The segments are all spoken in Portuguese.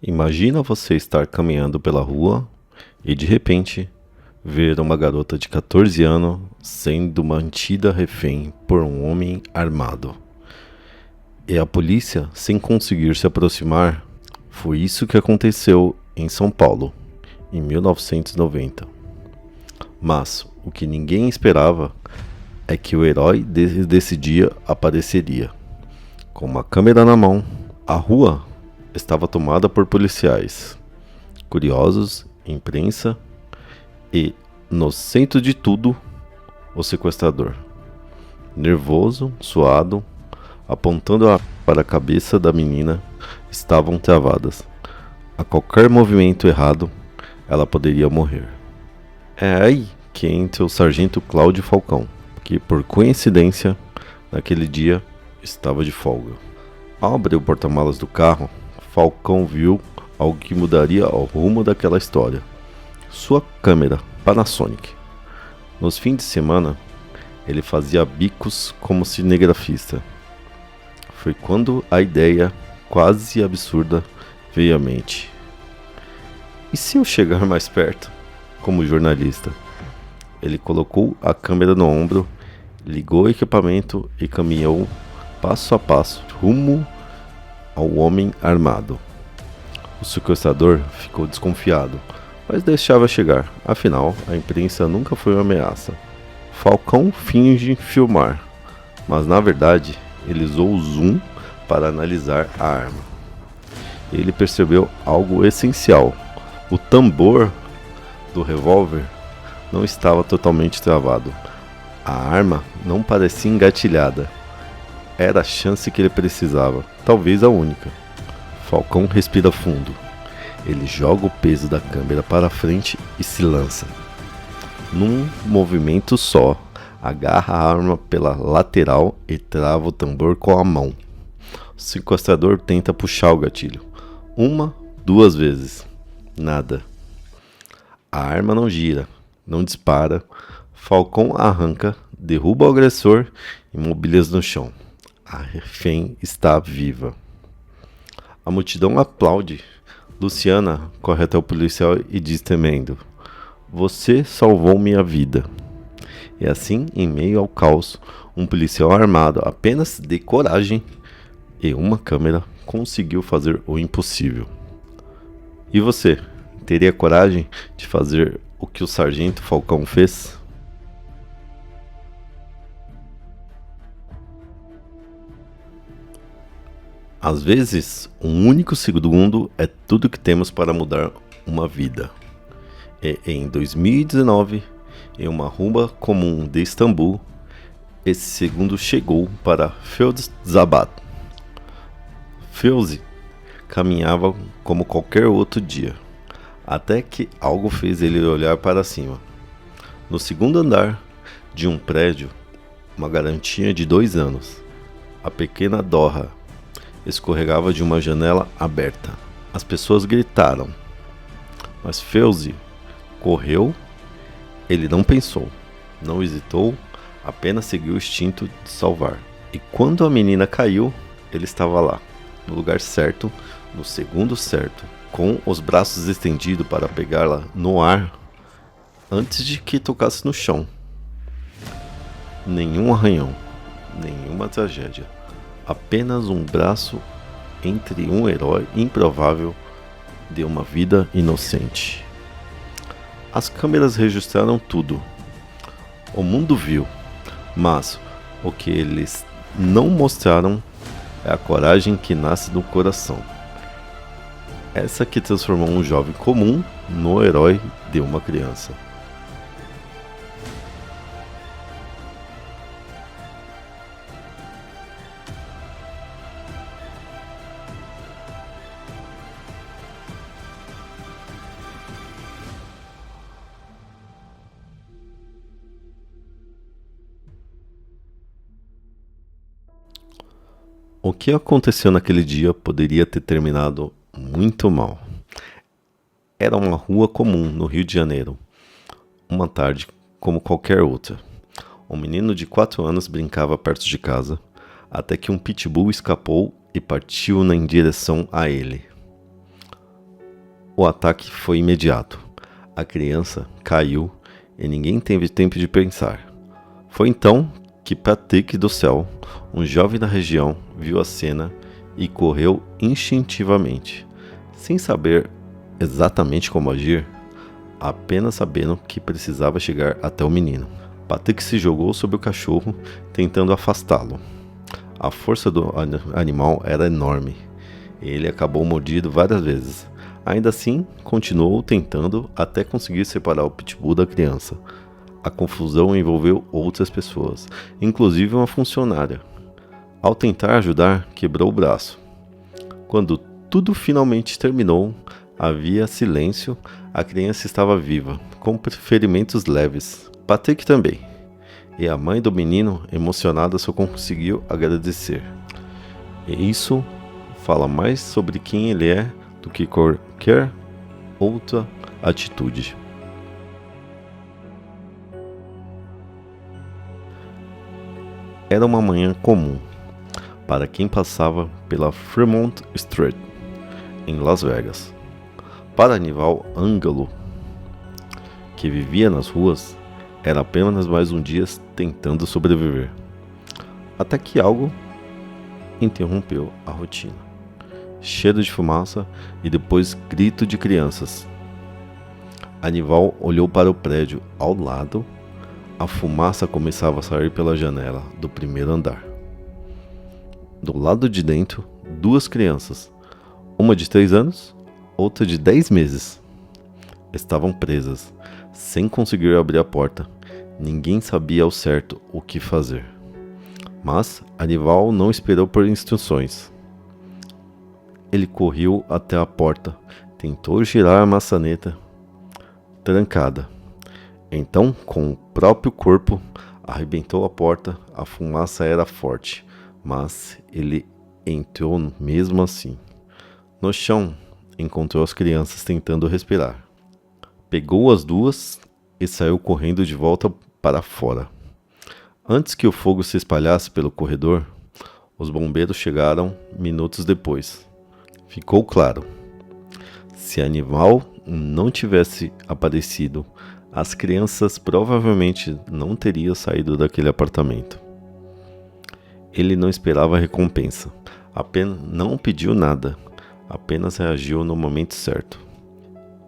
Imagina você estar caminhando pela rua e de repente ver uma garota de 14 anos sendo mantida refém por um homem armado. E a polícia sem conseguir se aproximar. Foi isso que aconteceu em São Paulo, em 1990. Mas o que ninguém esperava é que o herói desse dia apareceria. Com uma câmera na mão, a rua estava tomada por policiais, curiosos, imprensa e, no centro de tudo, o sequestrador. Nervoso, suado, apontando para a cabeça da menina, estavam travadas. A qualquer movimento errado, ela poderia morrer. É aí que entra o sargento Cláudio Falcão, que por coincidência, naquele dia, estava de folga. Ao abrir o porta-malas do carro, Falcão viu algo que mudaria o rumo daquela história. Sua câmera Panasonic. Nos fins de semana, ele fazia bicos como cinegrafista. Foi quando a ideia, quase absurda, veio à mente. E se eu chegar mais perto? Como jornalista. Ele colocou a câmera no ombro, ligou o equipamento e caminhou passo a passo rumo ao homem armado. O sequestrador ficou desconfiado, mas deixava chegar, afinal, a imprensa nunca foi uma ameaça. Falcão finge filmar, mas na verdade ele usou o zoom para analisar a arma. Ele percebeu algo essencial: o tambor do revólver não estava totalmente travado. A arma não parecia engatilhada. Era a chance que ele precisava, talvez a única. Falcão respira fundo. Ele joga o peso da câmera para frente e se lança. Num movimento só, agarra a arma pela lateral e trava o tambor com a mão. O sequestrador tenta puxar o gatilho. 1, 2 vezes. Nada. A arma não gira, não dispara. Falcão arranca, derruba o agressor e imobiliza no chão. A refém está viva. A multidão aplaude. Luciana corre até o policial e diz temendo: "Você salvou minha vida." E assim, em meio ao caos, um policial armado apenas de coragem e uma câmera conseguiu fazer o impossível. E você, teria coragem de fazer o que o sargento Falcão fez? Às vezes, um único segundo é tudo que temos para mudar uma vida. E em 2019, em uma rua comum de Istambul, esse segundo chegou para Feuzi Zabat. Feuzi caminhava como qualquer outro dia, até que algo fez ele olhar para cima. No segundo andar de um prédio, uma garotinha de 2 anos, a pequena Dora, escorregava de uma janela aberta. As pessoas gritaram, mas Feuzi correu. Ele não pensou, não hesitou, apenas seguiu o instinto de salvar. E quando a menina caiu, ele estava lá, no lugar certo, no segundo certo, com os braços estendidos para pegá-la no ar antes de que tocasse no chão. Nenhum arranhão, nenhuma tragédia. Apenas um braço entre um herói improvável de uma vida inocente. As câmeras registraram tudo. O mundo viu, mas o que eles não mostraram é a coragem que nasce do coração. Essa que transformou um jovem comum no herói de uma criança. O que aconteceu naquele dia poderia ter terminado muito mal. Era uma rua comum no Rio de Janeiro. Uma tarde como qualquer outra. Um menino de 4 anos brincava perto de casa, até que um pitbull escapou e partiu em direção a ele. O ataque foi imediato. A criança caiu e ninguém teve tempo de pensar. Foi então que Patrick do céu, um jovem da região, viu a cena e correu instintivamente, sem saber exatamente como agir, apenas sabendo que precisava chegar até o menino. Patrick se jogou sobre o cachorro, tentando afastá-lo. A força do animal era enorme. Ele acabou mordido várias vezes. Ainda assim, continuou tentando até conseguir separar o pitbull da criança. A confusão envolveu outras pessoas, inclusive uma funcionária. Ao tentar ajudar, quebrou o braço. Quando tudo finalmente terminou, havia silêncio. A criança estava viva, com ferimentos leves. Patrick também. E a mãe do menino, emocionada, só conseguiu agradecer. E isso fala mais sobre quem ele é do que qualquer outra atitude. Era uma manhã comum para quem passava pela Fremont Street, em Las Vegas. Para Anival Ângelo, que vivia nas ruas, era apenas mais um dia tentando sobreviver. Até que algo interrompeu a rotina. Cheiro de fumaça e depois grito de crianças. Anival olhou para o prédio ao lado. A fumaça começava a sair pela janela do primeiro andar. Do lado de dentro, duas crianças, uma de 3 anos, outra de 10 meses, estavam presas, sem conseguir abrir a porta. Ninguém sabia ao certo o que fazer. Mas Anival não esperou por instruções. Ele correu até a porta, tentou girar a maçaneta, trancada. Então, com o próprio corpo, arrebentou a porta. A fumaça era forte, mas ele entrou mesmo assim. No chão, encontrou as crianças tentando respirar. Pegou as duas e saiu correndo de volta para fora. Antes que o fogo se espalhasse pelo corredor, os bombeiros chegaram minutos depois. Ficou claro. Se Anival não tivesse aparecido, as crianças provavelmente não teriam saído daquele apartamento. Ele não esperava recompensa, apenas não pediu nada, apenas reagiu no momento certo.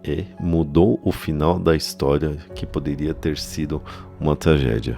E mudou o final da história que poderia ter sido uma tragédia.